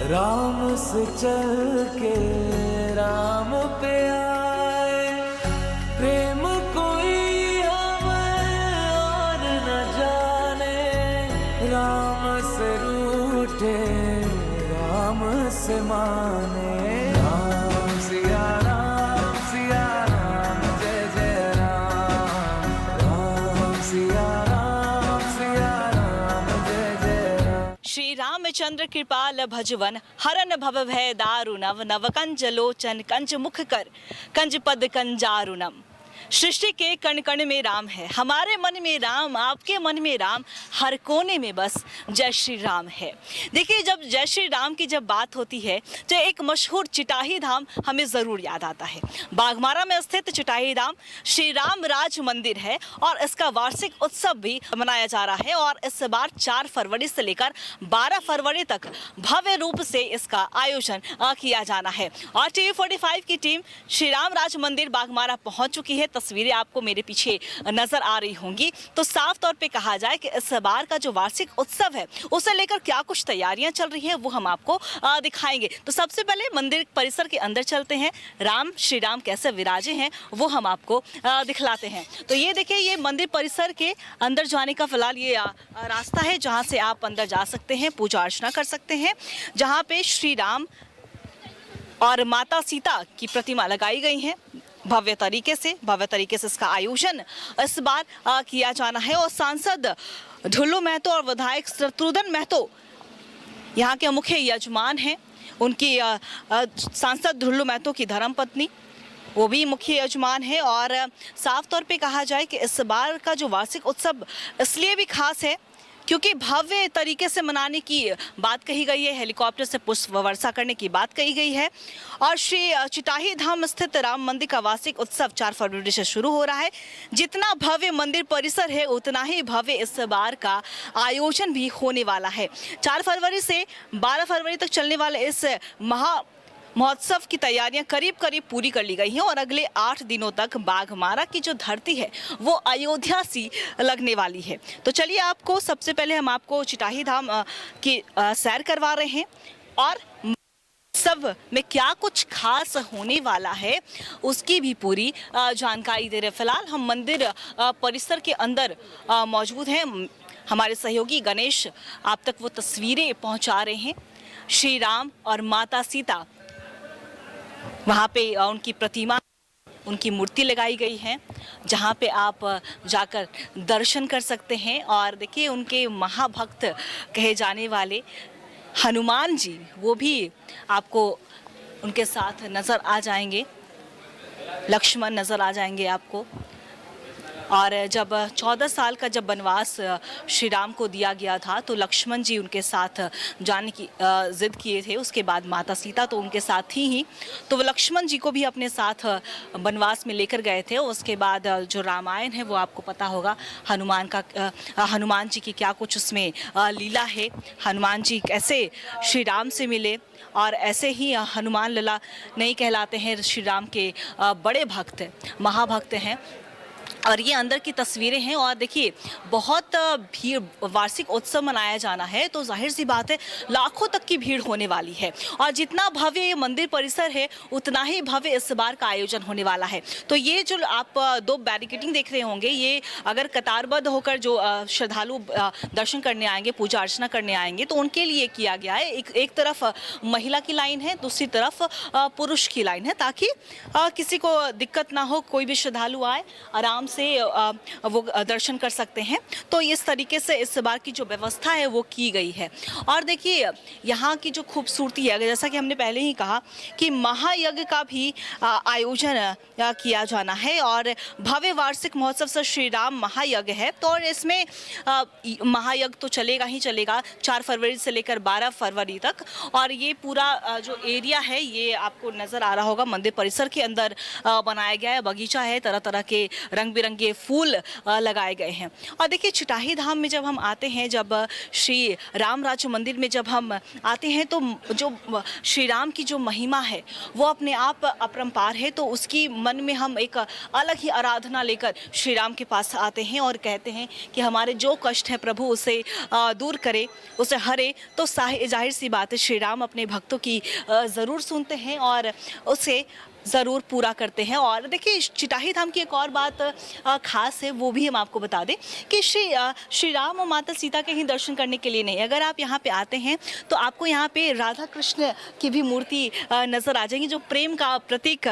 राम से चल के राम पे आए, प्रेम कोई हमें और न जाने, राम से रूठे राम से माने। राम सिया राम जय जय राम, राम सिया राम जय जय राम। श्री रामचंद्र कृपाल भजवन हरन भव भय दारुणव, नव कंज लोचन कंज मुख कर कंज पद कंजारुणम। सृष्टि के कण कण में राम है, हमारे मन में राम, आपके मन में राम, हर कोने में बस जय श्री राम है। देखिए, जब जय श्री राम की जब बात होती है तो एक मशहूर चिटाही धाम हमें ज़रूर याद आता है। बाघमारा में स्थित चिटाही धाम श्री राम राज मंदिर है और इसका वार्षिक उत्सव भी मनाया जा रहा है और इस बार 4 फरवरी से लेकर 12 फरवरी तक भव्य रूप से इसका आयोजन किया जाना है। और TV45 की टीम श्री राम राज मंदिर बाघमारा पहुंच चुकी है। तस्वीरें आपको मेरे पीछे नजर आ रही होंगी। तो साफ तौर पे कहा जाए कि इस बार का जो वार्षिक उत्सव है उसे लेकर क्या कुछ तैयारियां चल रही हैं वो हम आपको दिखाएंगे। तो सबसे पहले मंदिर परिसर के अंदर चलते हैं, राम श्री राम कैसे विराजे हैं वो हम आपको दिखलाते हैं। तो ये देखिए, ये मंदिर परिसर के अंदर जाने का फिलहाल ये रास्ता है जहाँ से आप अंदर जा सकते हैं, पूजा अर्चना कर सकते हैं, जहाँ पे श्री राम और माता सीता की प्रतिमा लगाई गई है। भव्य तरीके से इसका आयोजन इस बार किया जाना है और सांसद ढुल्लू महतो और विधायक शत्रुघ्न महतो यहाँ के मुख्य यजमान हैं। उनकी सांसद ढुल्लू महतो की धर्मपत्नी वो भी मुख्य यजमान है। और साफ तौर पे कहा जाए कि इस बार का जो वार्षिक उत्सव इसलिए भी खास है क्योंकि भव्य तरीके से मनाने की बात कही गई है, हेलीकॉप्टर से पुष्प वर्षा करने की बात कही गई है। और श्री चिटाही धाम स्थित राम मंदिर का वार्षिक उत्सव 4 फरवरी से शुरू हो रहा है। जितना भव्य मंदिर परिसर है उतना ही भव्य इस बार का आयोजन भी होने वाला है। 4 फरवरी से 12 फरवरी तक चलने वाले इस महोत्सव की तैयारियां करीब पूरी कर ली गई हैं और अगले 8 दिनों तक बाघमारा की जो धरती है वो अयोध्या सी लगने वाली है। तो चलिए, आपको सबसे पहले हम आपको चिटाही धाम की सैर करवा रहे हैं और उत्सव में क्या कुछ खास होने वाला है उसकी भी पूरी जानकारी दे रहे हैं। फिलहाल हम मंदिर परिसर के अंदर मौजूद हैं। हमारे सहयोगी गणेश आप तक वो तस्वीरें पहुंचा रहे हैं। श्री राम और माता सीता, वहाँ पे उनकी प्रतिमा, उनकी मूर्ति लगाई गई है जहाँ पे आप जाकर दर्शन कर सकते हैं। और देखिए, उनके महाभक्त कहे जाने वाले हनुमान जी वो भी आपको उनके साथ नज़र आ जाएंगे, लक्ष्मण नज़र आ जाएंगे आपको। और जब 14 साल का जब वनवास श्री राम को दिया गया था तो लक्ष्मण जी उनके साथ जाने की जिद किए थे। उसके बाद माता सीता तो उनके साथ थी ही, तो वो लक्ष्मण जी को भी अपने साथ वनवास में लेकर गए थे। उसके बाद जो रामायण है वो आपको पता होगा, हनुमान जी की क्या कुछ उसमें लीला है। हनुमान जी कैसे श्री राम से मिले और ऐसे ही हनुमान लला नहीं कहलाते हैं, श्री राम के बड़े भक्त, महाभक्त हैं। और ये अंदर की तस्वीरें हैं और देखिए, बहुत भीड़, वार्षिक उत्सव मनाया जाना है तो जाहिर सी बात है लाखों तक की भीड़ होने वाली है। और जितना भव्य ये मंदिर परिसर है उतना ही भव्य इस बार का आयोजन होने वाला है। तो ये जो आप 2 बैरिकेडिंग देख रहे होंगे, ये अगर कतारबद्ध होकर जो श्रद्धालु दर्शन करने आएंगे, पूजा अर्चना करने आएंगे, तो उनके लिए किया गया है। एक तरफ महिला की लाइन है, दूसरी तरफ पुरुष की लाइन है, ताकि किसी को दिक्कत ना हो, कोई भी श्रद्धालु आए आराम से वो दर्शन कर सकते हैं। तो इस तरीके से इस बार की जो व्यवस्था है वो की गई है। और देखिए, यहाँ की जो खूबसूरती है, जैसा कि हमने पहले ही कहा कि महायज्ञ का भी आयोजन किया जाना है और भव्य वार्षिक महोत्सव से श्री राम महायज्ञ है। तो और इसमें महायज्ञ तो चलेगा ही चलेगा 4 फरवरी से लेकर 12 फरवरी तक। और ये पूरा जो एरिया है ये आपको नज़र आ रहा होगा, मंदिर परिसर के अंदर बनाया गया है। बगीचा है, तरह तरह के रंग बिरंगे फूल लगाए गए हैं। और देखिए चिटाही धाम में जब हम आते हैं, जब श्री राम राज्य मंदिर में जब हम आते हैं, तो जो श्री राम की जो महिमा है वो अपने आप अपरंपार है। तो उसकी मन में हम एक अलग ही आराधना लेकर श्री राम के पास आते हैं और कहते हैं कि हमारे जो कष्ट है प्रभु उसे दूर करे, उसे हरे। तो जाहिर सी बात है श्री राम अपने भक्तों की ज़रूर सुनते हैं और उसे ज़रूर पूरा करते हैं। और देखिए चिटाही धाम की एक और बात खास है, वो भी हम आपको बता दें कि श्री राम और माता सीता के ही दर्शन करने के लिए नहीं, अगर आप यहाँ पे आते हैं तो आपको यहाँ पे राधा कृष्ण की भी मूर्ति नज़र आ जाएगी, जो प्रेम का प्रतीक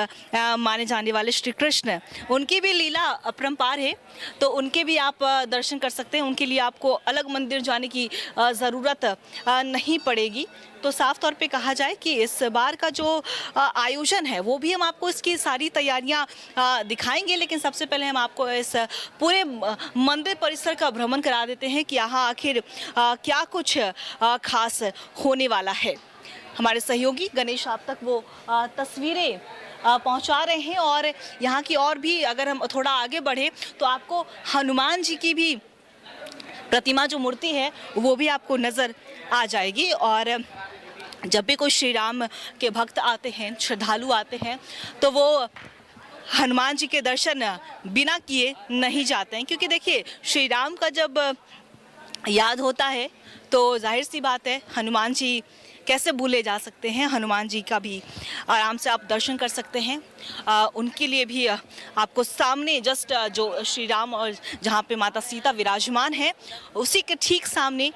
माने जाने वाले श्री कृष्ण, उनकी भी लीला अपरंपार है। तो उनके भी आप दर्शन कर सकते हैं, उनके लिए आपको अलग मंदिर जाने की ज़रूरत नहीं पड़ेगी। तो साफ तौर पे कहा जाए कि इस बार का जो आयोजन है वो भी हम आपको इसकी सारी तैयारियां दिखाएंगे, लेकिन सबसे पहले हम आपको इस पूरे मंदिर परिसर का भ्रमण करा देते हैं कि यहाँ आखिर क्या कुछ खास होने वाला है। हमारे सहयोगी गणेश आप तक वो तस्वीरें पहुंचा रहे हैं और यहाँ की और भी अगर हम थोड़ा आगे बढ़े तो आपको हनुमान जी की भी प्रतिमा जो मूर्ति है वो भी आपको नज़र आ जाएगी। और जब भी कोई श्री राम के भक्त आते हैं, श्रद्धालु आते हैं, तो वो हनुमान जी के दर्शन बिना किए नहीं जाते हैं, क्योंकि देखिए श्री राम का जब याद होता है तो जाहिर सी बात है हनुमान जी कैसे भूले जा सकते हैं। हनुमान जी का भी आराम से आप दर्शन कर सकते हैं। उनके लिए भी आपको सामने जस्ट जो श्री राम और जहाँ पे माता सीता विराजमान है उसी के ठीक सामने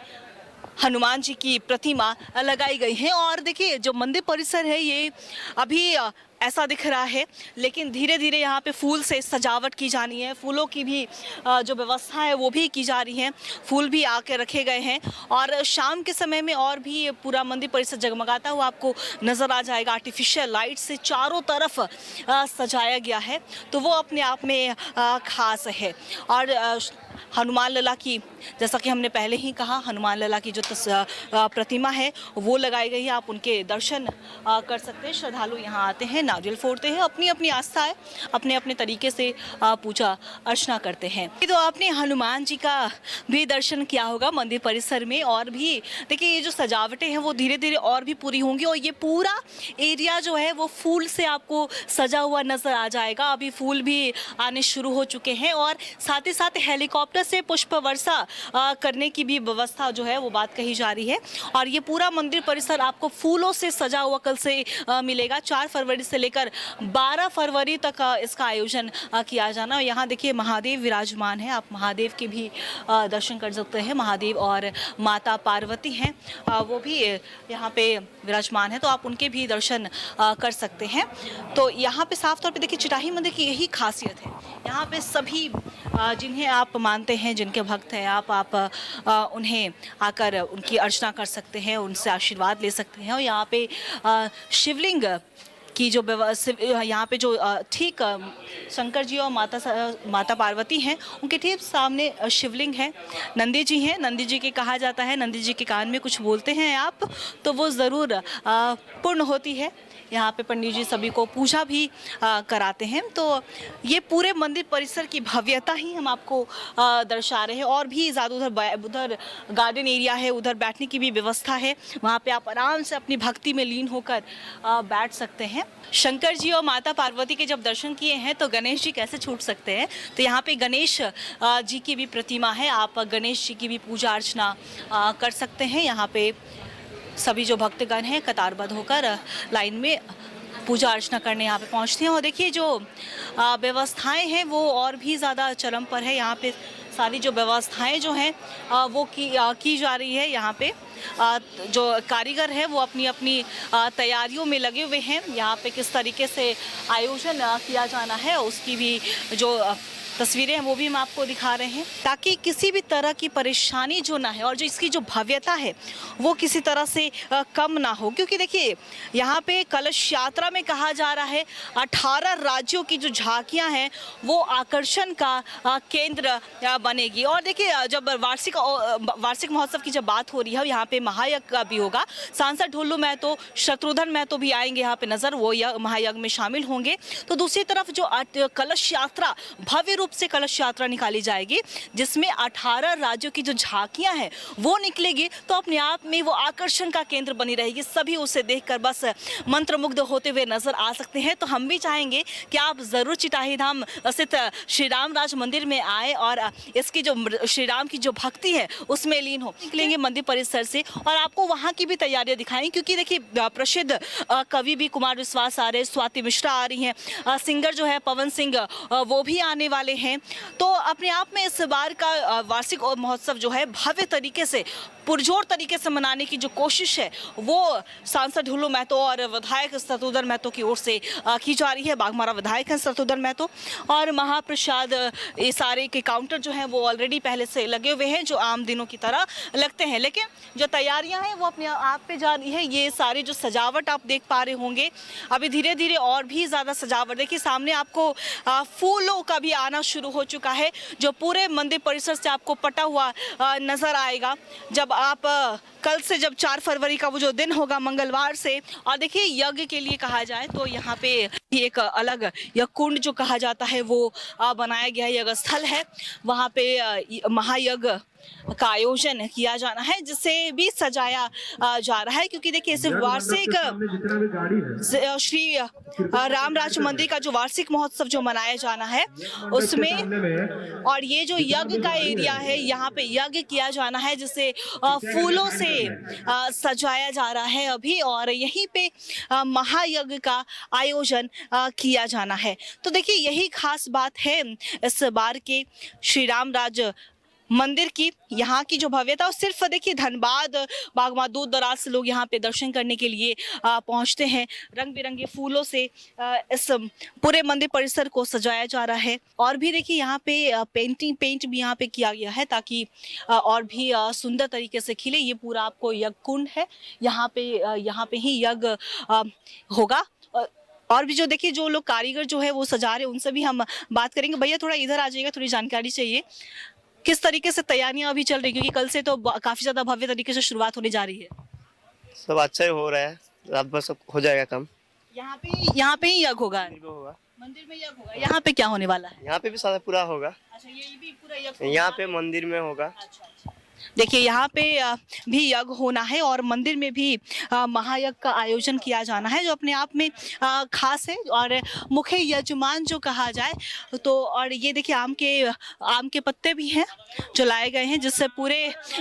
हनुमान जी की प्रतिमा लगाई गई है। और देखिए जो मंदिर परिसर है ये अभी ऐसा दिख रहा है, लेकिन धीरे धीरे यहाँ पे फूल से सजावट की जानी है, फूलों की भी जो व्यवस्था है वो भी की जा रही है, फूल भी आके रखे गए हैं। और शाम के समय में और भी पूरा मंदिर परिसर जगमगाता हुआ आपको नज़र आ जाएगा। आर्टिफिशियल लाइट से चारों तरफ सजाया गया है, तो वो अपने आप में खास है। और हनुमान लला की, जैसा कि हमने पहले ही कहा, हनुमान लला की जो प्रतिमा है वो लगाई गई है, आप उनके दर्शन कर सकते हैं। श्रद्धालु यहाँ आते हैं, नारियल फोड़ते हैं, अपनी अपनी आस्था है, अपने अपने तरीके से पूजा अर्चना करते हैं। तो आपने हनुमान जी का भी दर्शन किया होगा मंदिर परिसर में। और भी देखिए ये जो सजावटें हैं वो धीरे धीरे और भी पूरी होंगी और ये पूरा एरिया जो है वो फूल से आपको सजा हुआ नज़र आ जाएगा। अभी फूल भी आने शुरू हो चुके हैं और साथ ही साथ हेलीकॉप्टर से पुष्प वर्षा करने की भी व्यवस्था जो है वो बात कही जा रही है। और ये पूरा मंदिर परिसर आपको फूलों से सजा हुआ कल से मिलेगा। 4 फरवरी से लेकर 12 फरवरी तक इसका आयोजन किया जाना। यहाँ देखिए महादेव विराजमान है, आप महादेव के भी दर्शन कर सकते हैं। महादेव और माता पार्वती हैं, वो भी यहाँ पे विराजमान है, तो आप उनके भी दर्शन कर सकते हैं। तो यहाँ पे साफ तौर पे देखिए चिटाही मंदिर की यही खासियत है, यहाँ पे सभी जिन्हें आप मानते हैं, जिनके भक्त हैं आप उन्हें आकर उनकी अर्चना कर सकते हैं, उनसे आशीर्वाद ले सकते हैं। और यहाँ पे शिवलिंग की जो यहाँ पे जो ठीक शंकर जी और माता पार्वती हैं, उनके ठीक सामने शिवलिंग है। नंदी जी हैं, नंदी जी के कहा जाता है नंदी जी के कान में कुछ बोलते हैं आप तो वो ज़रूर पूर्ण होती है। यहाँ पे पंडित जी सभी को पूजा भी कराते हैं। तो ये पूरे मंदिर परिसर की भव्यता ही हम आपको दर्शा रहे हैं। और भी ज़्यादा उधर गार्डन एरिया है, उधर बैठने की भी व्यवस्था है, वहाँ पे आप आराम से अपनी भक्ति में लीन होकर बैठ सकते हैं। शंकर जी और माता पार्वती के जब दर्शन किए हैं तो गणेश जी कैसे छूट सकते हैं। तो यहाँ पे गणेश जी की भी प्रतिमा है, आप गणेश जी की भी पूजा अर्चना कर सकते हैं। यहाँ पे सभी जो भक्तगण हैं कतारबद्ध होकर लाइन में पूजा अर्चना करने यहाँ पे पहुँचते हैं। और देखिए जो व्यवस्थाएं हैं वो और भी ज़्यादा चरम पर है। यहाँ पे सारी जो व्यवस्थाएं जो हैं वो की जा रही है। यहाँ पे जो कारीगर है वो अपनी अपनी तैयारियों में लगे हुए हैं। यहाँ पे किस तरीके से आयोजन किया जाना है उसकी भी जो तस्वीरें हैं वो भी हम आपको दिखा रहे हैं, ताकि किसी भी तरह की परेशानी जो ना है और जो इसकी जो भव्यता है वो किसी तरह से कम ना हो। क्योंकि देखिए यहाँ पे कलश यात्रा में कहा जा रहा है 18 राज्यों की जो झांकियाँ हैं वो आकर्षण का केंद्र बनेगी। और देखिए जब वार्षिक महोत्सव की जब बात हो रही है, यहाँ पे महायज्ञ का भी होगा। सांसद ढुल्लू महतो, शत्रुघ्न महतो भी आएंगे यहाँ पे नजर, वो महायज्ञ में शामिल होंगे। तो दूसरी तरफ जो कलश यात्रा भव्य रूप रूप से कलश यात्रा निकाली जाएगी, जिसमें 18 राज्यों की जो झांकियां हैं वो निकलेगी, तो अपने आप में वो आकर्षण का केंद्र बनी रहेगी। सभी उसे देखकर बस मंत्रमुग्ध होते हुए नजर आ सकते हैं। तो हम भी चाहेंगे कि आप जरूर चिटाही धाम स्थित श्री राम राज मंदिर में आए और इसकी जो श्री राम की जो भक्ति है उसमें लीन हो। निकलेंगे मंदिर परिसर से और आपको वहाँ की भी तैयारियां दिखाएंगे, क्योंकि देखिए प्रसिद्ध कवि भी कुमार विश्वास आ रहे हैं, स्वाति मिश्रा आ रही हैं, सिंगर जो है पवन सिंह वो भी आने वाले हैं। तो अपने आप में इस बार का वार्षिक महोत्सव जो है भव्य तरीके से, पुरजोर तरीके से मनाने की जो कोशिश है वो सांसद ढुल्लू महतो और विधायक शत्रुघ्न महतो की ओर से की जा रही है। बाघमारा विधायक हैं शत्रुघ्न महतो, और महाप्रसाद ये सारे के काउंटर जो हैं वो ऑलरेडी पहले से लगे हुए हैं, जो आम दिनों की तरह लगते हैं। लेकिन जो तैयारियां हैं वो अपने आप पे जा रही है। ये सारी जो सजावट आप देख पा रहे होंगे, अभी धीरे धीरे और भी ज़्यादा सजावट, देखिए सामने आपको फूलों का भी आना शुरू हो चुका है, जो पूरे मंदिर परिसर से आपको पटा हुआ नजर आएगा। जब आप कल से, जब 4 फरवरी का वो जो दिन होगा मंगलवार से, और देखिए यज्ञ के लिए कहा जाए तो यहाँ पे एक अलग यज्ञ कुंड जो कहा जाता है वो बनाया गया यज्ञ स्थल है। वहाँ पे महायज्ञ का आयोजन किया जाना है, जिसे भी सजाया जा रहा है, क्योंकि देखिए इस वार्षिक श्री राम राज मंदिर का जो वार्षिक महोत्सव जो मनाया जाना है उसमें, और ये जो यज्ञ का एरिया है यहाँ पे यज्ञ किया जाना है, जिसे फूलों से सजाया जा रहा है अभी, और यहीं पे महायज्ञ का आयोजन किया जाना है। तो देखिए यही खास बात है इस बार के श्री राम राज मंदिर की, यहाँ की जो भव्यता। और सिर्फ देखिए धनबाद, बागमा, दूर दराज से लोग यहाँ पे दर्शन करने के लिए पहुँचते हैं। रंग बिरंगे फूलों से इस पूरे मंदिर परिसर को सजाया जा रहा है, और भी देखिए यहाँ पे पेंट भी यहाँ पे किया गया है, ताकि और भी सुंदर तरीके से खिले। ये पूरा आपको यज्ञ कुंड है, यहाँ पे ही यज्ञ होगा। और भी जो देखिए जो लोग कारीगर जो है वो सजा रहे हैं, उनसे भी हम बात करेंगे। भैया थोड़ा इधर आ जाइएगा, थोड़ी जानकारी चाहिए, किस तरीके से तैयारियां अभी चल रही, क्योंकि कल से तो काफी ज्यादा भव्य तरीके से शुरुआत होने जा रही है। सब अच्छा ही हो रहा है, रात भर सब हो जाएगा काम। यहाँ पे ही यज्ञ होगा, मंदिर में यज्ञ होगा। यहाँ पे क्या होने वाला है? यहाँ पे भी सारा पूरा होगा। अच्छा, ये भी पूरा यज्ञ यहाँ पे मंदिर में होगा। अच्छा। देखिए यहाँ पे भी यज्ञ होना है, और मंदिर में भी महायज्ञ का आयोजन किया जाना है, जो अपने आप में खास है। और मुख्य यजमान जो कहा जाए तो, और ये देखिए आम के पत्ते भी हैं जो लाए गए हैं, जिससे पूरे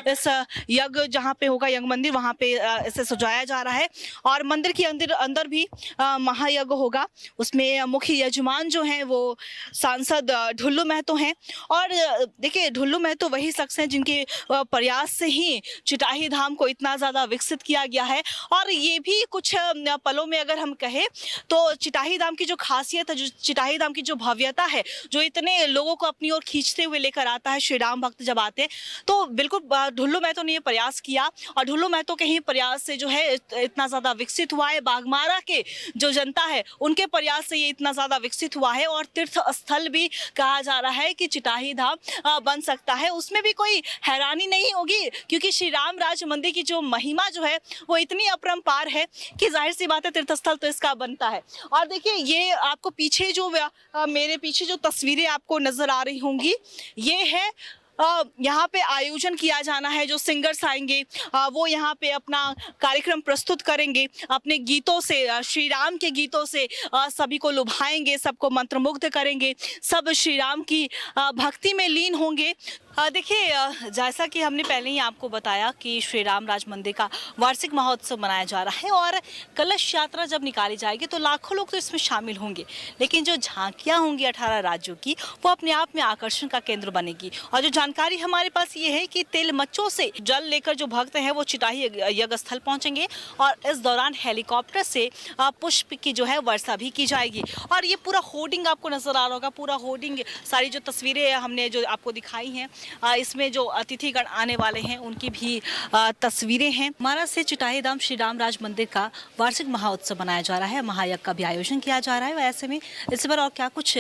इस यज्ञ जहाँ पे होगा यज्ञ मंदिर, वहाँ पे इसे सजाया जा रहा है। और मंदिर के अंदर भी महायज्ञ होगा, उसमें मुख्य यजमान जो हैं वो सांसद ढुल्लू महतो हैं। और देखिए ढुल्लू महतो वही शख्स हैं जिनके प्रयास से ही चिटाही धाम को इतना ज़्यादा विकसित किया गया है। और ये भी कुछ पलों में अगर हम कहें तो चिटाही धाम की जो खासियत है, जो चिटाही धाम की जो भव्यता है, जो इतने लोगों को अपनी ओर खींचते हुए लेकर आता है, श्री राम भक्त जब आते हैं, तो बिल्कुल ढुल्लू महतो ने ये प्रयास किया, और ढुल्लू महतो के ही प्रयास से जो है इतना ज़्यादा विकसित हुआ है। बाघमारा के जो जनता है उनके प्रयास से ये इतना ज़्यादा विकसित हुआ है, और तीर्थ स्थल भी कहा जा रहा है कि चिटाही धाम बन सकता है। उसमें भी कोई हैरानी नहीं होगी, क्योंकि श्री राम राज मंदिर की जो महिमा जो है वो इतनी अपरंपार है कि जाहिर सी बात है तीर्थस्थल तो इसका बनता है। और देखिए ये आपको पीछे जो मेरे पीछे जो तस्वीरें आपको नजर आ रही होंगी, ये है यहाँ पे आयोजन किया जाना है। जो सिंगर्स आएंगे वो यहाँ पे अपना कार्यक्रम प्रस्तुत करेंगे, अपने गीतों से, श्री राम के गीतों से सभी को लुभाएंगे, सबको मंत्रमुग्ध करेंगे, सब श्री राम की भक्ति में लीन होंगे। देखिए जैसा कि हमने पहले ही आपको बताया कि श्री राम राज मंदिर का वार्षिक महोत्सव मनाया जा रहा है, और कलश यात्रा जब निकाली जाएगी तो लाखों लोग तो इसमें शामिल होंगे, लेकिन जो झांकियां होंगी 18 राज्यों की, वो अपने आप में आकर्षण का केंद्र बनेगी। और जो जानकारी हमारे पास ये है कि तेल मच्चों से जल लेकर जो भक्त हैं वो चिटाही यज्ञ स्थल पहुंचेंगे, और इस दौरान हेलीकॉप्टर से पुष्प की जो है वर्षा भी की जाएगी। और ये पूरा होर्डिंग आपको नजर आ रहा होगा, पूरा होर्डिंग, सारी जो तस्वीरें हमने जो आपको दिखाई हैं, इसमें जो अतिथिगण आने वाले हैं उनकी भी तस्वीरें हैं। हमारा से चिटाही धाम श्री राम राज मंदिर का वार्षिक महोत्सव मनाया जा रहा है, महायज्ञ का भी आयोजन किया जा रहा है। ऐसे में इस पर और क्या कुछ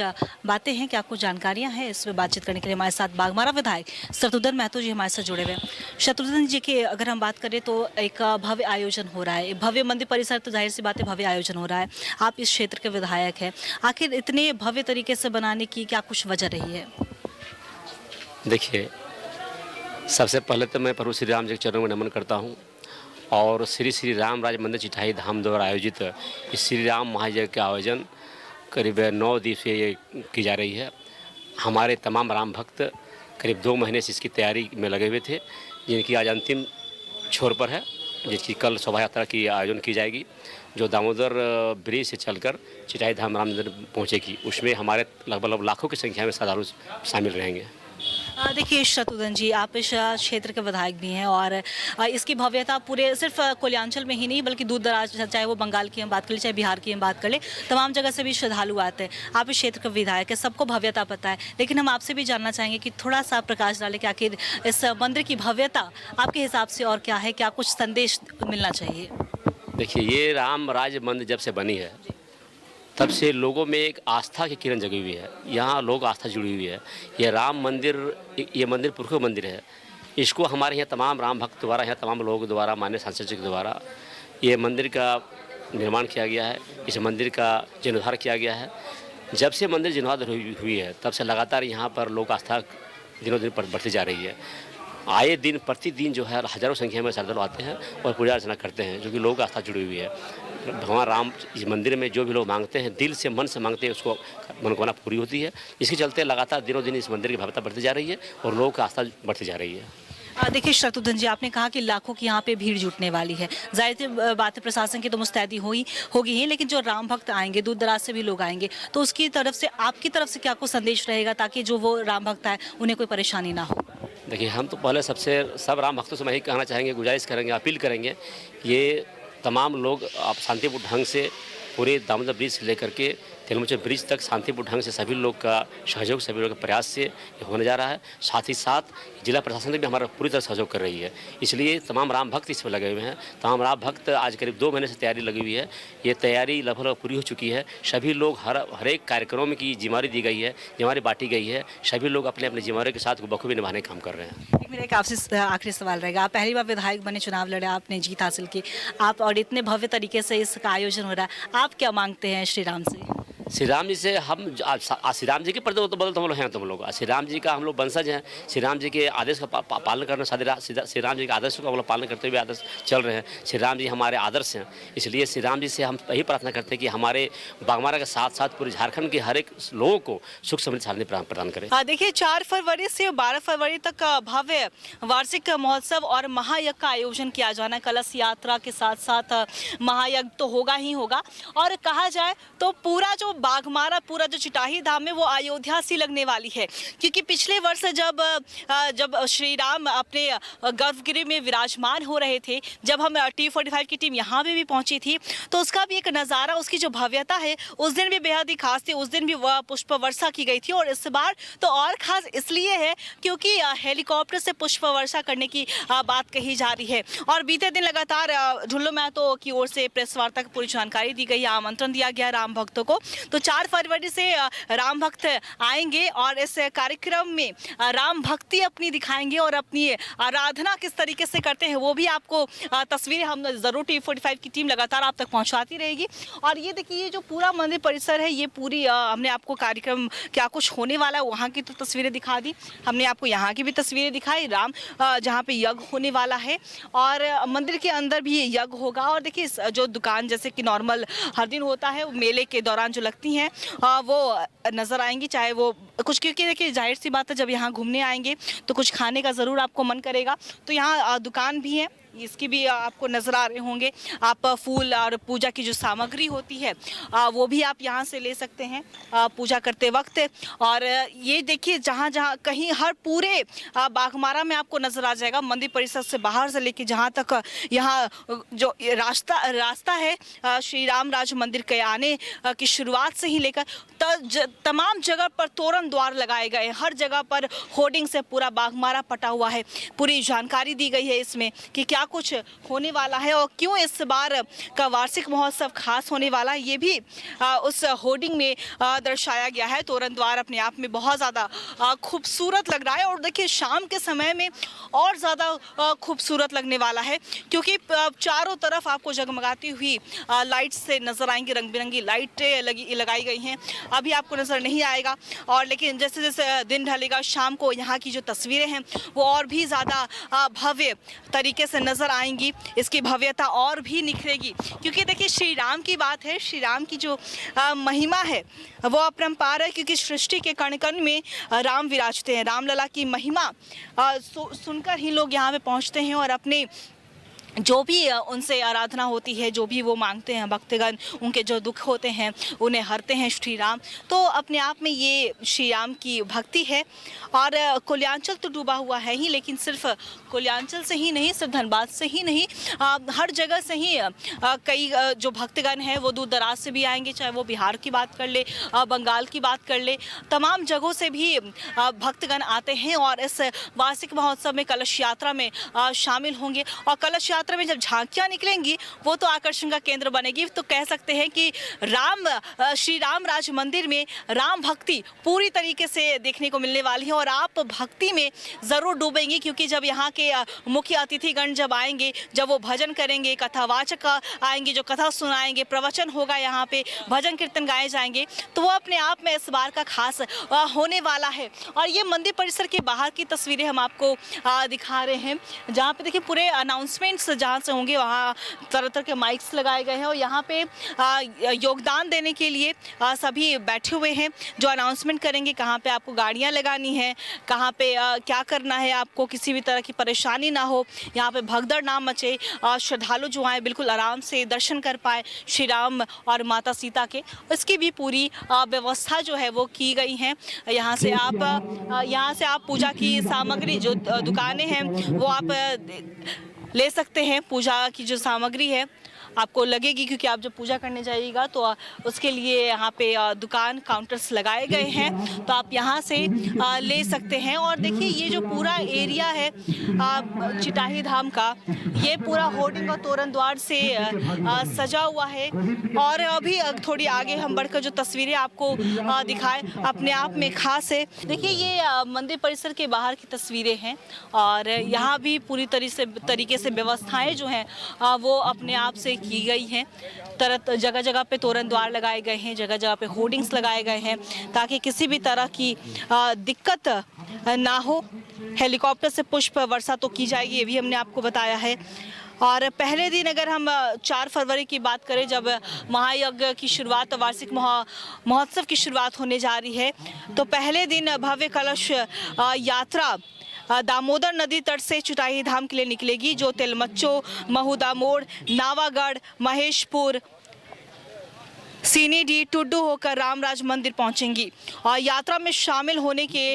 बातें हैं, क्या कुछ जानकारियां हैं, इस पर बातचीत करने के लिए हमारे साथ बाघमारा विधायक विधायक शत्रुघ्न महतो जी हमारे साथ जुड़े हुए हैं। शत्रुघ्न जी की अगर हम बात करें तो एक भव्य आयोजन हो रहा है, भव्य मंदिर परिसर, तो जाहिर सी बात है भव्य आयोजन हो रहा है। आप इस क्षेत्र के विधायक हैं, आखिर इतने भव्य तरीके से बनाने की क्या कुछ वजह रही है? देखिए, सबसे पहले तो मैं प्रभु श्री राम जी के चरणों में नमन करता हूँ और श्री श्री राम राज मंदिर चिठाई धाम द्वारा आयोजित इस श्री राम महायज्ञ का आयोजन करीब 9 दिवसीय की जा रही है। हमारे तमाम राम भक्त करीब 2 महीने से इसकी तैयारी में लगे हुए थे, जिनकी आज अंतिम छोर पर है, जिसकी कल शोभा यात्रा की आयोजन की जाएगी, जो दामोदर ब्रिज से चलकर चिठाई धाम राम मंदिर पहुँचेगी। उसमें हमारे लगभग लाखों की संख्या में श्रद्धालु शामिल रहेंगे। देखिए शत्रुघ्न जी, आप इस क्षेत्र के विधायक भी हैं और इसकी भव्यता पूरे सिर्फ कोलियांचल में ही नहीं बल्कि दूर दराज, चाहे वो बंगाल की हम बात कर लें चाहे बिहार की हम बात कर लें, तमाम जगह से भी श्रद्धालु आते हैं। आप इस क्षेत्र के विधायक हैं, सबको भव्यता पता है, लेकिन हम आपसे भी जानना चाहेंगे कि थोड़ा सा प्रकाश डालें कि आखिर इस मंदिर की भव्यता आपके हिसाब से और क्या है, क्या कुछ संदेश मिलना चाहिए? देखिए, ये राम राज मंदिर जब से बनी है तब से लोगों में एक आस्था की किरण जगी हुई है। यहाँ लोग आस्था जुड़ी हुई है। ये राम मंदिर, ये मंदिर पुरखों मंदिर है। इसको हमारे यहाँ तमाम राम भक्त द्वारा, यहाँ तमाम लोगों द्वारा, मान्य सांसद के द्वारा ये मंदिर का निर्माण किया गया है। इस मंदिर का जीर्णोद्धार किया गया है। जब से मंदिर जीर्णोद्धार हुई है तब से लगातार यहाँ पर लोक आस्था दिनों दिन बढ़ती जा रही है। आए दिन प्रतिदिन जो है हज़ारों संख्या में श्रद्धालु आते हैं और पूजा अर्चना करते हैं, जो कि लोक आस्था जुड़ी हुई है। भगवान राम इस मंदिर में जो भी लोग मांगते हैं, दिल से मन से मांगते हैं, उसको मनोकामना पूरी होती है। इसके चलते लगातार दिनों दिन इस मंदिर की भव्यता बढ़ती जा रही है और लोगों की आस्था बढ़ती जा रही है। देखिए शत्रुघ्न जी, आपने कहा कि लाखों की यहाँ पे भीड़ जुटने वाली है। जाहिर सी बात है प्रशासन की तो मुस्तैदी होगी ही, लेकिन जो राम भक्त आएंगे, दूर दराज से भी लोग आएंगे, तो उसकी तरफ से, आपकी तरफ से क्या कुछ संदेश रहेगा ताकि जो वो राम भक्त आए उन्हें कोई परेशानी ना हो? देखिए, हम तो पहले सब राम भक्तों से मैं यही कहना चाहेंगे, गुजारिश करेंगे, अपील करेंगे, ये तमाम लोग आप शांतिपूर्ण ढंग से पूरे दामोदर ब्रिज से लेकर के तेलमुचर ब्रिज तक शांतिपूर्ण ढंग से सभी लोग का सहयोग, सभी लोग के प्रयास से ये होने जा रहा है। साथ ही साथ जिला प्रशासन भी हमारा पूरी तरह सहयोग कर रही है। इसलिए तमाम राम भक्त इस पर लगे हुए हैं। तमाम राम भक्त आज करीब 2 महीने से तैयारी लगी हुई है। ये तैयारी लगभग पूरी हो चुकी है। सभी लोग हर एक कार्यक्रम की जिम्मेदारी दी गई है, जिम्मेदारी बांटी गई है। सभी लोग अपने अपने जिम्मेदारी के साथ बखूबी निभाने का काम कर रहे हैं। मेरा एक आपसे आखिरी सवाल रहेगा, आप पहली बार विधायक बने, चुनाव लड़े, आपने जीत हासिल की, आप और इतने भव्य तरीके से इसका आयोजन हो रहा है, आप क्या मांगते हैं श्री राम से? श्री राम जी से हम श्री राम जी के प्रति तो बदल हम लोग हैं, तुम लोग श्री राम जी का हम लोग वंशज हैं। श्री राम जी के आदेश का पालन करना, श्री राम जी के आदर्श का हम लोग पालन करते हुए आदर्श चल रहे हैं। श्री राम जी हमारे आदर्श हैं। इसलिए श्री राम जी से हम यही प्रार्थना करते हैं कि हमारे बागमारा के साथ साथ पूरे झारखंड के हर एक लोगों को सुख समृद्धि शांति प्रदान करें। देखिए 4 फरवरी से 12 फरवरी तक भव्य वार्षिक महोत्सव और महायज्ञ का आयोजन किया जाना है। कलश यात्रा के साथ साथ महायज्ञ तो होगा ही होगा, और कहा जाए तो पूरा जो बागमारा, पूरा जो चिटाही धाम है वो अयोध्या सी लगने वाली है, क्योंकि पिछले वर्ष जब श्री राम अपने गर्भगृह में विराजमान हो रहे थे, जब हम T45 की टीम यहाँ पे भी पहुंची थी, तो उसका भी एक नज़ारा, उसकी जो भव्यता है उस दिन भी बेहद ही खास थी। उस दिन भी वह पुष्प वर्षा की गई थी, और इस बार तो और खास इसलिए है क्योंकि हेलीकॉप्टर से पुष्प वर्षा करने की बात कही जा रही है। और बीते दिन लगातार ढुल्लो महतो की ओर से प्रेस वार्ता की पूरी जानकारी दी गई, आमंत्रण दिया गया राम भक्तों को। तो 4 फरवरी से राम भक्त आएंगे और इस कार्यक्रम में राम भक्ति अपनी दिखाएंगे और अपनी आराधना किस तरीके से करते हैं वो भी आपको तस्वीरें हम ज़रूर T45 की टीम लगातार आप तक पहुंचाती रहेगी। और ये देखिए, ये जो पूरा मंदिर परिसर है, ये पूरी हमने आपको कार्यक्रम क्या कुछ होने वाला है वहाँ की तो तस्वीरें दिखा दी, हमने आपको यहाँ की भी तस्वीरें दिखाई, राम जहाँ पे यज्ञ होने वाला है, और मंदिर के अंदर भी यज्ञ होगा। और देखिए जो दुकान जैसे कि नॉर्मल हर दिन होता है, मेले के दौरान जो लगती हैं वो नज़र आएंगी, चाहे वो कुछ, क्योंकि देखिए जाहिर सी बात है जब यहाँ घूमने आएंगे तो कुछ खाने का ज़रूर आपको मन करेगा। तो यहाँ दुकान भी है, इसकी भी आपको नज़र आ रहे होंगे। आप फूल और पूजा की जो सामग्री होती है वो भी आप यहाँ से ले सकते हैं पूजा करते वक्त। और ये देखिए जहाँ जहाँ कहीं हर पूरे बागमारा में आपको नज़र आ जाएगा, मंदिर परिसर से बाहर से लेके जहाँ तक यहाँ जो रास्ता है श्री राम राज मंदिर के आने की शुरुआत से ही लेकर तमाम जगह पर तोरण तोरण द्वार लगाए गए हैं, हर जगह पर होर्डिंग से पूरा बाघमारा पटा हुआ है। पूरी जानकारी दी गई है इसमें कि क्या कुछ होने वाला है और क्यों इस बार का वार्षिक महोत्सव खास होने वाला है, ये भी उस होर्डिंग में दर्शाया गया है। तोरण द्वार अपने आप में बहुत ज़्यादा खूबसूरत लग रहा है और देखिए शाम के समय में और ज़्यादा खूबसूरत लगने वाला है, क्योंकि चारों तरफ आपको जगमगाती हुई लाइट से नज़र आएंगी, रंग बिरंगी लाइटें लगाई गई हैं। अभी आपको नज़र नहीं आएगा और लेकिन जैसे जैसे दिन ढलेगा शाम को यहाँ की जो तस्वीरें हैं वो और भी ज़्यादा भव्य तरीके से नज़र आएंगी, इसकी भव्यता और भी निखरेगी। क्योंकि देखिए श्री राम की बात है, श्री राम की जो महिमा है वो अपरंपार है, क्योंकि सृष्टि के कण कण में राम विराजते हैं। रामलला की महिमा सुनकर ही लोग यहाँ पे पहुँचते हैं और अपने जो भी उनसे आराधना होती है, जो भी वो मांगते हैं भक्तगण, उनके जो दुख होते हैं उन्हें हरते हैं श्री राम। तो अपने आप में ये श्री राम की भक्ति है। और कोल्याञ्चल तो डूबा हुआ है ही, लेकिन सिर्फ कोल्याञ्चल से ही नहीं, सिर्फ धनबाद से ही नहीं, हर जगह से ही कई जो भक्तगण हैं वो दूर दराज से भी आएंगे, चाहे वो बिहार की बात कर ले, बंगाल की बात कर ले, तमाम जगहों से भी भक्तगण आते हैं और इस वार्षिक महोत्सव में कलश यात्रा में शामिल होंगे। और कलश यात्रा में जब झांकियां निकलेंगी वो तो आकर्षण का केंद्र बनेगी। तो कह सकते हैं कि श्री राम राज मंदिर में राम भक्ति पूरी तरीके से देखने को मिलने वाली है और आप भक्ति में ज़रूर डूबेंगे, क्योंकि जब यहाँ के मुख्य अतिथिगण जब आएंगे, जब वो भजन करेंगे, कथावाचक आएंगे जो कथा सुनाएंगे, प्रवचन होगा, यहाँ पे भजन कीर्तन गाए जाएंगे, तो वो अपने आप में इस बार का खास होने वाला है। और ये मंदिर परिसर के बाहर की तस्वीरें हम आपको दिखा रहे हैं, जहाँ पे देखिए पूरे अनाउंसमेंट्स जहाँ से होंगे वहाँ तरह तरह के माइक्स लगाए गए हैं और यहाँ पे योगदान देने के लिए सभी बैठे हुए हैं जो अनाउंसमेंट करेंगे कहाँ पे आपको गाड़ियाँ लगानी है, कहाँ पे क्या करना है, आपको किसी भी तरह की परेशानी ना हो, यहाँ पे भगदड़ ना मचे, श्रद्धालु जो आए बिल्कुल आराम से दर्शन कर पाए श्री राम और माता सीता के, इसकी भी पूरी व्यवस्था जो है वो की गई है। यहाँ से आप पूजा की सामग्री जो दुकानें हैं वो आप ले सकते हैं। पूजा की जो सामग्री है आपको लगेगी, क्योंकि आप जब पूजा करने जाइएगा तो उसके लिए यहाँ पे दुकान काउंटर्स लगाए गए हैं, तो आप यहाँ से ले सकते हैं। और देखिए ये जो पूरा एरिया है चिटाही धाम का, ये पूरा होर्डिंग और तोरण द्वार से सजा हुआ है। और अभी थोड़ी आगे हम बढ़कर जो तस्वीरें आपको दिखाएं अपने आप में खास है। देखिए ये मंदिर परिसर के बाहर की तस्वीरें हैं और यहाँ भी पूरी तरीके से व्यवस्थाएं जो हैं वो अपने आप से की गई हैं। जगह जगह पे तोरण द्वार लगाए गए हैं, जगह जगह पे होर्डिंग्स लगाए गए हैं ताकि किसी भी तरह की दिक्कत ना हो। हेलीकॉप्टर से पुष्प वर्षा तो की जाएगी, ये भी हमने आपको बताया है। और पहले दिन अगर हम 4 फरवरी की बात करें, जब महायज्ञ की शुरुआत, वार्षिक महोत्सव की शुरुआत होने जा रही है, तो पहले दिन भव्य कलश यात्रा दामोदर नदी तट से चिटाही धाम के लिए निकलेगी, जो तेलमच्चो, महूदा मोड़, नावागढ़, महेशपुर, सीनीडी, टुड्डू होकर रामराज मंदिर पहुंचेंगी। और यात्रा में शामिल होने के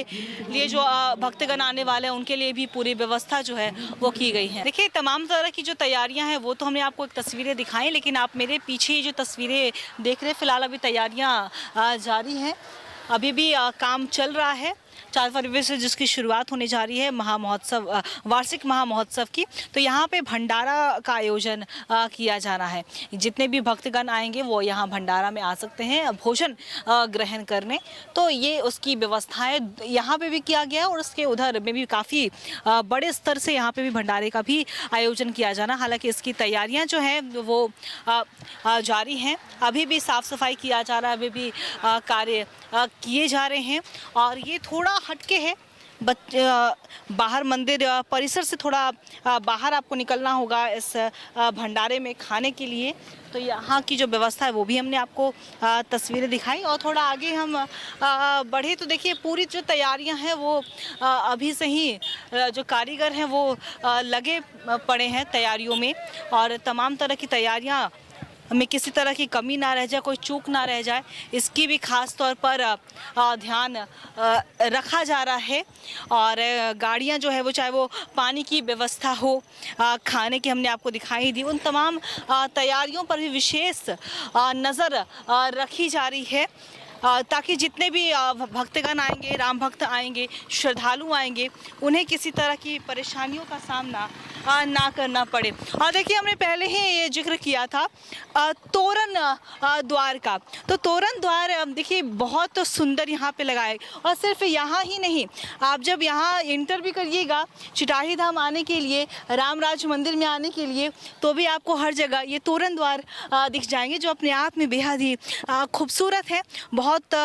लिए जो भक्तगण आने वाले हैं उनके लिए भी पूरी व्यवस्था जो है वो की गई है। देखिए तमाम तरह की जो तैयारियां हैं वो तो हमने आपको एक तस्वीरें दिखाई, लेकिन आप मेरे पीछे जो तस्वीरें देख रहे हैं, फिलहाल अभी तैयारियां जारी हैं, अभी भी काम चल रहा है। 4 फरवरी से जिसकी शुरुआत होने जा रही है महामहोत्सव, वार्षिक महामहोत्सव की, तो यहाँ पे भंडारा का आयोजन किया जाना है। जितने भी भक्तगण आएंगे वो यहाँ भंडारा में आ सकते हैं भोजन ग्रहण करने, तो ये उसकी व्यवस्थाएं यहाँ पे भी किया गया है और उसके उधर में भी काफ़ी बड़े स्तर से यहाँ पे भी भंडारे का भी आयोजन किया जाना। हालांकि इसकी तैयारियाँ जो हैं वो जारी हैं, अभी भी साफ़ सफाई किया जा रहा है, अभी भी कार्य किए जा रहे हैं। और ये थोड़ा हटके है, बाहर मंदिर परिसर से थोड़ा बाहर आपको निकलना होगा इस भंडारे में खाने के लिए। तो यहाँ की जो व्यवस्था है वो भी हमने आपको तस्वीरें दिखाई। और थोड़ा आगे हम बढ़े तो देखिए पूरी जो तैयारियां हैं वो अभी से ही जो कारीगर हैं वो लगे पड़े हैं तैयारियों में, और तमाम तरह की तैयारियां में किसी तरह की कमी ना रह जाए, कोई चूक ना रह जाए, इसकी भी खास तौर पर ध्यान रखा जा रहा है। और गाड़ियां जो है वो, चाहे वो पानी की व्यवस्था हो, खाने की हमने आपको दिखाई दी, उन तमाम तैयारियों पर भी विशेष नज़र रखी जा रही है। ताकि जितने भी भक्तगण आएंगे, राम भक्त आएंगे, श्रद्धालु आएंगे, उन्हें किसी तरह की परेशानियों का सामना ना करना पड़े। और देखिए, हमने पहले ही ये जिक्र किया था तोरण द्वार का। तो तोरण द्वार देखिए बहुत सुंदर यहाँ पे लगा है। और सिर्फ यहाँ ही नहीं, आप जब यहाँ इंटर भी करिएगा चिटाही धाम आने के लिए, रामराज मंदिर में आने के लिए, तो भी आपको हर जगह ये तोरण द्वार दिख जाएंगे, जो अपने आप में बेहद ही खूबसूरत है। बहुत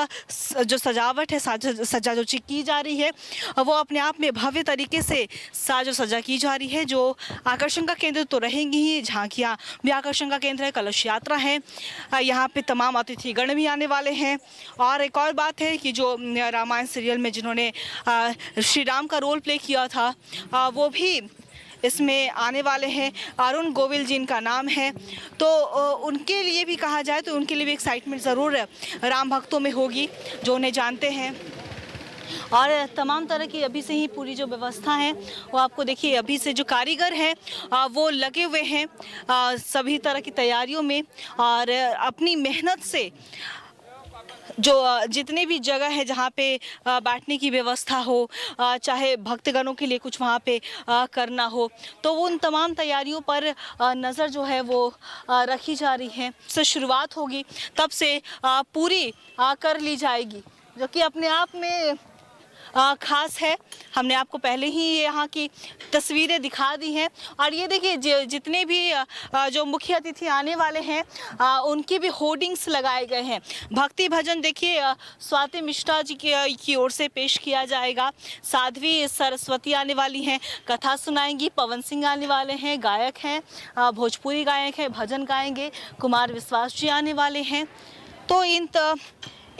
जो सजावट है, सजा जो की जा रही है, वो अपने आप में भव्य तरीके से साजो सजा की जा रही है, जो आकर्षण का केंद्र तो रहेंगी ही। झांकियाँ भी आकर्षण का केंद्र है, कलश यात्रा है, यहाँ पे तमाम अतिथिगण भी आने वाले हैं। और एक और बात है कि जो रामायण सीरियल में जिन्होंने श्री राम का रोल प्ले किया था, वो भी इसमें आने वाले हैं। अरुण गोविल जी इनका नाम है। तो उनके लिए भी कहा जाए तो उनके लिए भी एक्साइटमेंट ज़रूर राम भक्तों में होगी, जो उन्हें जानते हैं। और तमाम तरह की अभी से ही पूरी जो व्यवस्था है वो आपको देखिए, अभी से जो कारीगर हैं वो लगे हुए हैं सभी तरह की तैयारियों में। और अपनी मेहनत से जो जितनी भी जगह है जहाँ पे बैठने की व्यवस्था हो, चाहे भक्तगणों के लिए कुछ वहाँ पे करना हो, तो उन तमाम तैयारियों पर नज़र जो है वो रखी जा रही है। से शुरुआत होगी तब से पूरी कर ली जाएगी, जो कि अपने आप में ख़ास है। हमने आपको पहले ही यहाँ की तस्वीरें दिखा दी हैं। और ये देखिए, जितने भी जो मुख्य अतिथि आने वाले हैं उनकी भी होर्डिंग्स लगाए गए हैं। भक्ति भजन देखिए स्वाति मिश्रा जी की ओर से पेश किया जाएगा। साध्वी सरस्वती आने वाली हैं, कथा सुनाएंगी। पवन सिंह आने वाले हैं, गायक हैं, भोजपुरी गायक हैं, भजन गाएंगे। कुमार विश्वास जी आने वाले हैं। तो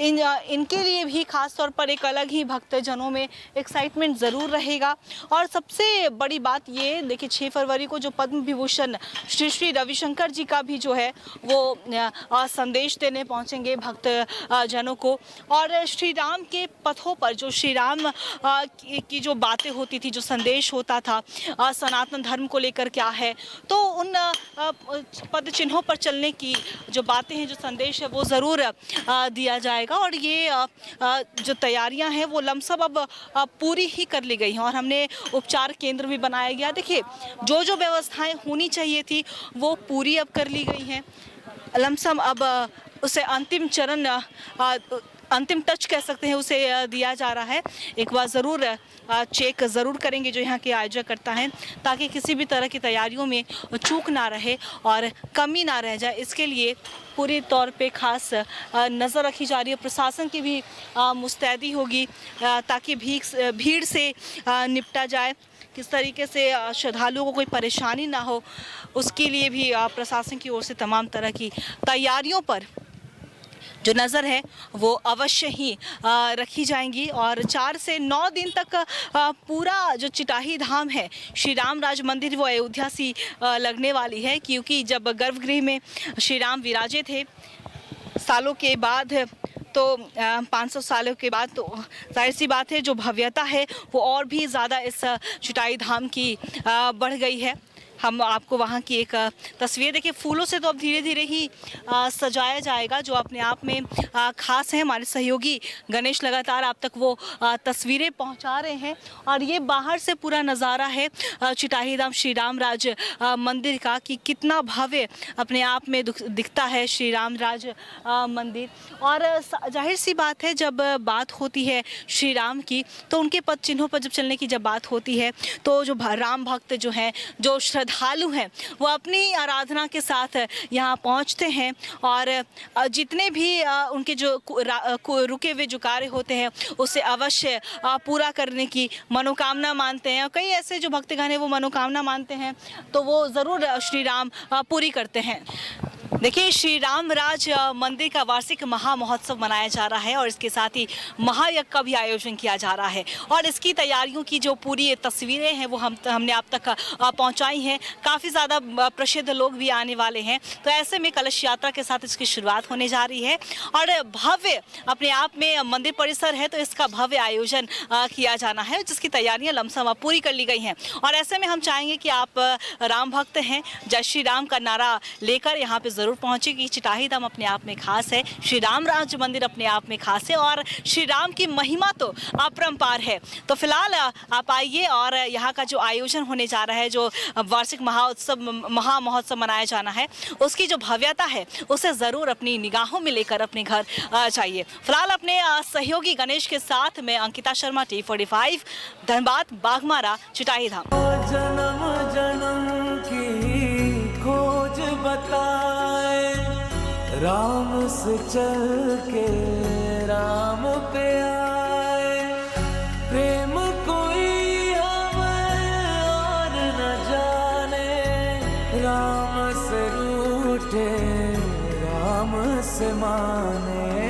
इनके लिए भी खास तौर पर एक अलग ही भक्तजनों में एक्साइटमेंट ज़रूर रहेगा। और सबसे बड़ी बात ये देखिए, 6 फरवरी को जो पद्म विभूषण श्री श्री रविशंकर जी का भी जो है वो संदेश देने पहुंचेंगे भक्त जनों को। और श्री राम के पथों पर जो श्री राम की जो बातें होती थी, जो संदेश होता था सनातन धर्म को लेकर क्या है, तो उन पद चिन्हों पर चलने की जो बातें हैं, जो संदेश है, वो ज़रूर दिया जाएगा। और ये जो तैयारियां हैं वो लमसम अब पूरी ही कर ली गई हैं। और हमने उपचार केंद्र भी बनाया गया। देखिए, जो जो व्यवस्थाएं होनी चाहिए थी वो पूरी अब कर ली गई हैं। लमसम अब उसे अंतिम चरण, अंतिम टच कह सकते हैं, उसे दिया जा रहा है। एक बार ज़रूर चेक ज़रूर करेंगे जो यहाँ के आयोजक करता है, ताकि किसी भी तरह की तैयारियों में चूक ना रहे और कमी ना रह जाए। इसके लिए पूरी तौर पे खास नज़र रखी जा रही है। प्रशासन की भी मुस्तैदी होगी ताकि भीड़ से निपटा जाए। किस तरीके से श्रद्धालुओं को कोई परेशानी ना हो, उसके लिए भी प्रशासन की ओर से तमाम तरह की तैयारियों पर जो नज़र है वो अवश्य ही रखी जाएंगी। और 4 से 9 दिन तक पूरा जो चिटाही धाम है, श्री राम राज मंदिर, वो अयोध्या सी लगने वाली है। क्योंकि जब गर्भगृह में श्री राम विराजे थे सालों के बाद, तो 500 सालों के बाद, तो जाहिर सी बात है जो भव्यता है वो और भी ज़्यादा इस चिटाही धाम की बढ़ गई है। हम आपको वहाँ की एक तस्वीर देखिए। फूलों से तो अब धीरे धीरे ही सजाया जाएगा, जो अपने आप में ख़ास है। हमारे सहयोगी गणेश लगातार आप तक वो तस्वीरें पहुँचा रहे हैं। और ये बाहर से पूरा नज़ारा है चिटाही धाम श्री राम राज मंदिर का, कि कितना भव्य अपने आप में दिखता है श्री राम राज मंदिर। और जाहिर सी बात है, जब बात होती है श्री राम की, तो उनके पद चिन्हों पर जब चलने की जब बात होती है, तो जो राम भक्त जो हैं, जो श्रद्धालु हैं, वो अपनी आराधना के साथ यहाँ पहुँचते हैं। और जितने भी उनके जो रुके हुए जो कार्य होते हैं उसे अवश्य पूरा करने की मनोकामना मानते हैं। कई ऐसे जो भक्तगण हैं वो मनोकामना मानते हैं, तो वो ज़रूर श्री राम पूरी करते हैं। देखिए, श्री राम राज मंदिर का वार्षिक महामहोत्सव मनाया जा रहा है, और इसके साथ ही महायज्ञ का भी आयोजन किया जा रहा है। और इसकी तैयारियों की जो पूरी तस्वीरें हैं वो हमने आप तक पहुंचाई हैं। काफ़ी ज़्यादा प्रसिद्ध लोग भी आने वाले हैं। तो ऐसे में कलश यात्रा के साथ इसकी शुरुआत होने जा रही है। और भव्य अपने आप में मंदिर परिसर है, तो इसका भव्य आयोजन किया जाना है, जिसकी तैयारियाँ लमसम पूरी कर ली गई हैं। और ऐसे में हम चाहेंगे कि आप राम भक्त हैं, जय श्री राम का नारा लेकर यहाँ पर ज़रूर ज़रूर पहुँचे कि चिटाही धाम अपने आप में खास है, श्री राम राज्य मंदिर अपने आप में खास है और श्री राम की महिमा तो अपरंपार है। तो फिलहाल आप आइए और यहाँ का जो आयोजन होने जा रहा है, जो वार्षिक महा महोत्सव मनाया जाना है, उसकी जो भव्यता है उसे ज़रूर अपनी निगाहों में लेकर अपने घर जाइए। फिलहाल अपने सहयोगी गणेश के साथ मैं अंकिता शर्मा, T45 धनबाद, बाघमारा, चिटाही धाम। जन्म जन्म की खोज बताए, राम से चल के राम पे आए, प्रेम कोई हमें और न जाने, राम से रूठे राम से माने।